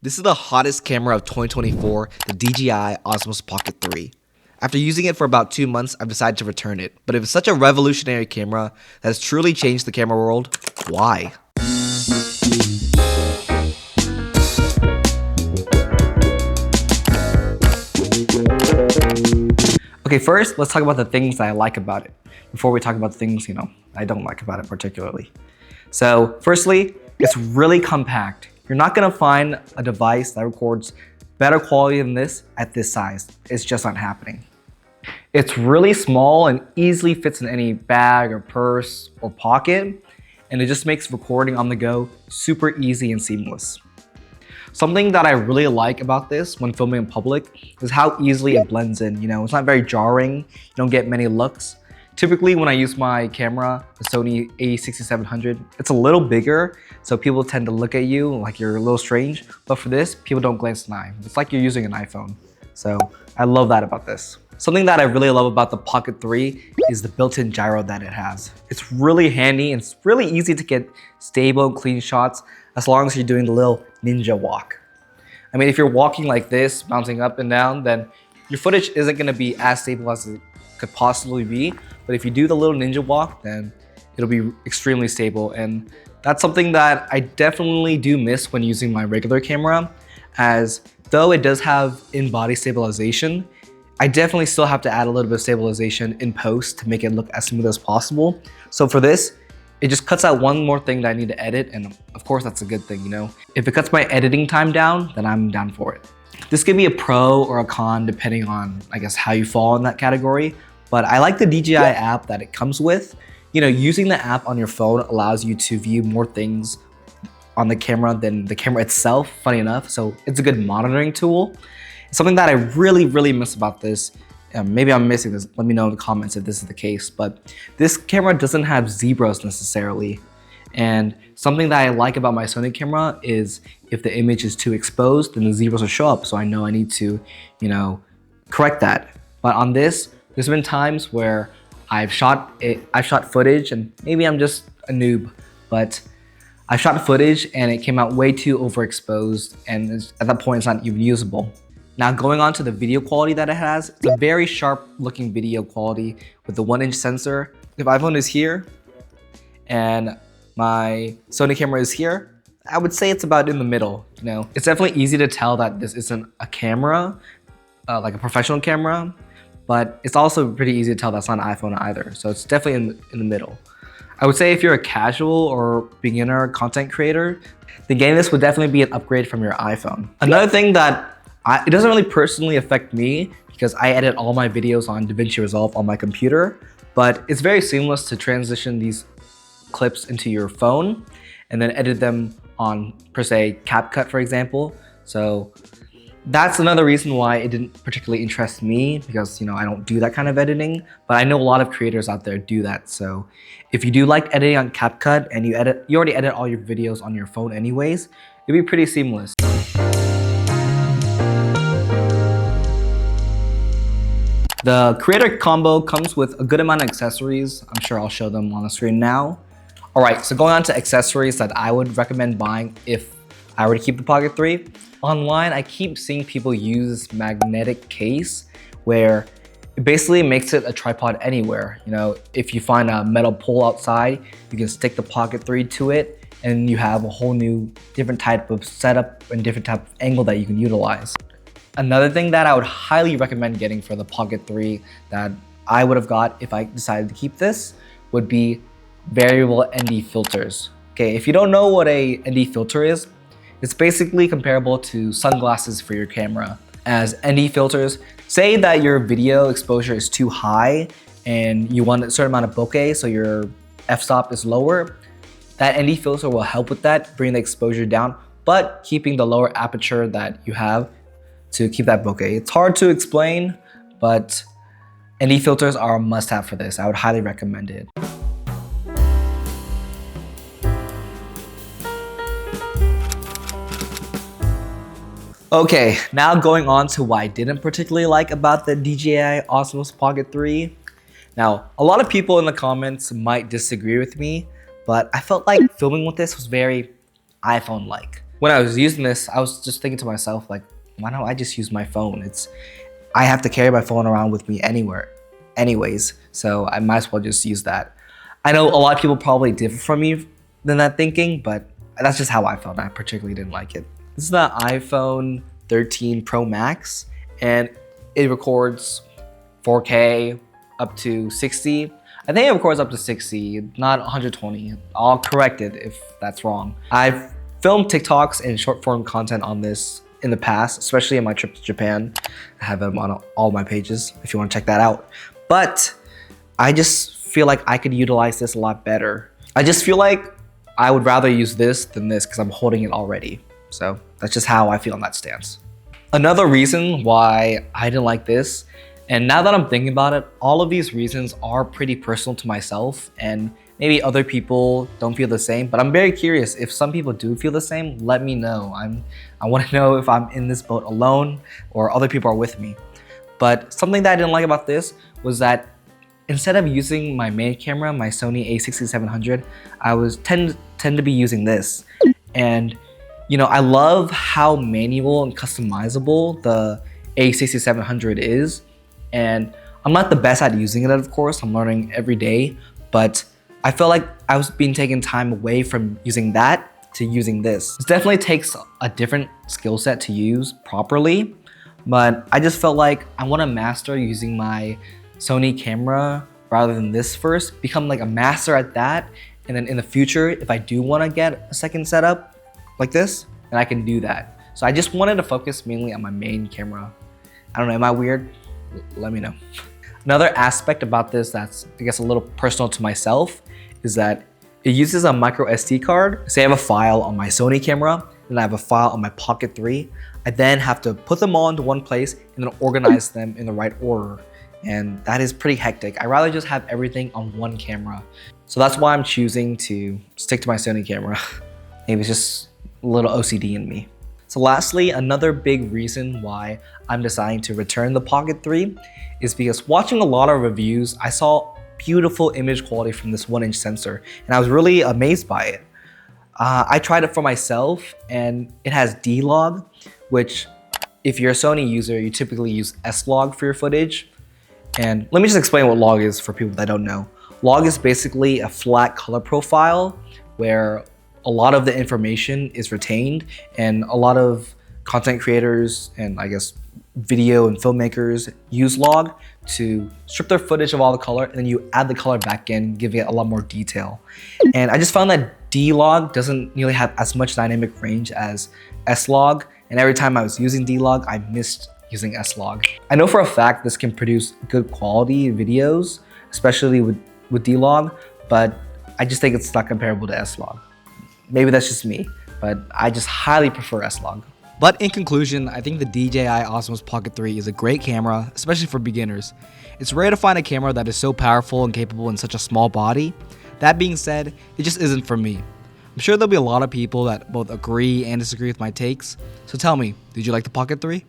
This is the hottest camera of 2024, the DJI OSMOS Pocket 3. After using it for about 2 months, I've decided to return it. But if it's such a revolutionary camera that has truly changed the camera world, why? Okay, first, let's talk about the things that I like about it, before we talk about the things, I don't like about it particularly. So, firstly, it's really compact. You're not gonna find a device that records better quality than this at this size. It's just not happening. It's really small and easily fits in any bag or purse or pocket, and it just makes recording on the go super easy and seamless. Something that I really like about this when filming in public is how easily it blends in. It's not very jarring, you don't get many looks. Typically when I use my camera, the Sony A6700, it's a little bigger, so people tend to look at you like you're a little strange. But for this, people don't glance an eye. It's like you're using an iPhone. So I love that about this. Something that I really love about the Pocket 3 is the built-in gyro that it has. It's really handy and it's really easy to get stable and clean shots as long as you're doing the little ninja walk. I mean, if you're walking like this, bouncing up and down, then your footage isn't gonna be as stable as it could possibly be. But if you do the little ninja walk, then it'll be extremely stable. And that's something that I definitely do miss when using my regular camera, as though it does have in-body stabilization, I definitely still have to add a little bit of stabilization in post to make it look as smooth as possible. So for this, it just cuts out one more thing that I need to edit, and of course that's a good thing, If it cuts my editing time down, then I'm down for it. This could be a pro or a con depending on, I guess, how you fall in that category. But I like the DJI app that it comes with. Using the app on your phone allows you to view more things on the camera than the camera itself, funny enough. So it's a good monitoring tool. Something that I really, really miss about this, maybe I'm missing this, let me know in the comments if this is the case, but this camera doesn't have zebras necessarily. And something that I like about my Sony camera is if the image is too exposed, then the zebras will show up. So I know I need to, correct that. But on this, there's been times where I've shot footage, and maybe I'm just a noob, but I shot footage and it came out way too overexposed, and at that point it's not even usable. Now going on to the video quality that it has, it's a very sharp looking video quality with the 1-inch sensor. If iPhone is here and my Sony camera is here, I would say it's about in the middle. It's definitely easy to tell that this isn't a camera, like a professional camera, but it's also pretty easy to tell that's not an iPhone either. So it's definitely in the middle. I would say if you're a casual or beginner content creator, then getting this would definitely be an upgrade from your iPhone. Another thing that it doesn't really personally affect me because I edit all my videos on DaVinci Resolve on my computer, but it's very seamless to transition these clips into your phone and then edit them on, per se, CapCut, for example. So that's another reason why it didn't particularly interest me, because I don't do that kind of editing, but I know a lot of creators out there do that. So if you do like editing on CapCut and you already edit all your videos on your phone anyways, it'd be pretty seamless. The creator combo comes with a good amount of accessories. I'm sure I'll show them on the screen now. All right, so going on to accessories that I would recommend buying if I were to keep the Pocket 3. Online, I keep seeing people use this magnetic case where it basically makes it a tripod anywhere. If you find a metal pole outside, you can stick the Pocket 3 to it and you have a whole new different type of setup and different type of angle that you can utilize. Another thing that I would highly recommend getting for the Pocket 3 that I would have got if I decided to keep this would be variable ND filters. Okay, if you don't know what a ND filter is, it's basically comparable to sunglasses for your camera. As ND filters, say that your video exposure is too high and you want a certain amount of bokeh, so your f-stop is lower, that ND filter will help with that, bring the exposure down, but keeping the lower aperture that you have to keep that bokeh. It's hard to explain, but ND filters are a must-have for this. I would highly recommend it. Okay, now going on to what I didn't particularly like about the DJI OSMOS Pocket 3. Now, a lot of people in the comments might disagree with me, but I felt like filming with this was very iPhone-like. when I was using this, I was just thinking to myself, like, why don't I just use my phone? I have to carry my phone around with me anywhere anyways, so I might as well just use that. I know a lot of people probably differ from me than that thinking, but that's just how I felt. I particularly didn't like it. This is the iPhone 13 Pro Max, and it records 4K up to 60. I think it records up to 60, not 120. I'll correct it if that's wrong. I've filmed TikToks and short form content on this in the past, especially in my trip to Japan. I have them on all my pages if you want to check that out. But I just feel like I could utilize this a lot better. I just feel like I would rather use this than this because I'm holding it already. So that's just how I feel on that stance. Another reason why I didn't like this, and now that I'm thinking about it, all of these reasons are pretty personal to myself, and maybe other people don't feel the same, but I'm very curious. If some people do feel the same, let me know. I want to know if I'm in this boat alone or other people are with me. But something that I didn't like about this was that instead of using my main camera, my Sony A6700, I was tend to be using this. And you know, I love how manual and customizable the A6700 is. And I'm not the best at using it, of course. I'm learning every day, but I felt like I was being taken time away from using that to using this. It definitely takes a different skill set to use properly, but I just felt like I want to master using my Sony camera rather than this first, become like a master at that. And then in the future, if I do want to get a second setup like this, then I can do that. So I just wanted to focus mainly on my main camera. I don't know, am I weird? Let me know. Another aspect about this that's, I guess, a little personal to myself is that it uses a micro SD card. Say I have a file on my Sony camera, and I have a file on my Pocket 3. I then have to put them all into one place and then organize them in the right order. And that is pretty hectic. I'd rather just have everything on one camera. So that's why I'm choosing to stick to my Sony camera. Maybe it's just a little OCD in me. So lastly, another big reason why I'm deciding to return the Pocket 3 is because watching a lot of reviews, I saw beautiful image quality from this 1-inch sensor, and I was really amazed by it. I tried it for myself, and it has D-Log, which if you're a Sony user, you typically use S-Log for your footage. And let me just explain what log is for people that don't know. Log is basically a flat color profile where a lot of the information is retained, and a lot of content creators and I guess video and filmmakers use log to strip their footage of all the color, and then you add the color back in, giving it a lot more detail. And I just found that D-Log doesn't nearly have as much dynamic range as S-Log, and every time I was using D-Log, I missed using S-Log. I know for a fact this can produce good quality videos, especially with D-Log, but I just think it's not comparable to S-Log. Maybe that's just me, but I just highly prefer S-Log. But in conclusion, I think the DJI OSMOS Pocket 3 is a great camera, especially for beginners. It's rare to find a camera that is so powerful and capable in such a small body. That being said, it just isn't for me. I'm sure there'll be a lot of people that both agree and disagree with my takes. So tell me, did you like the Pocket 3?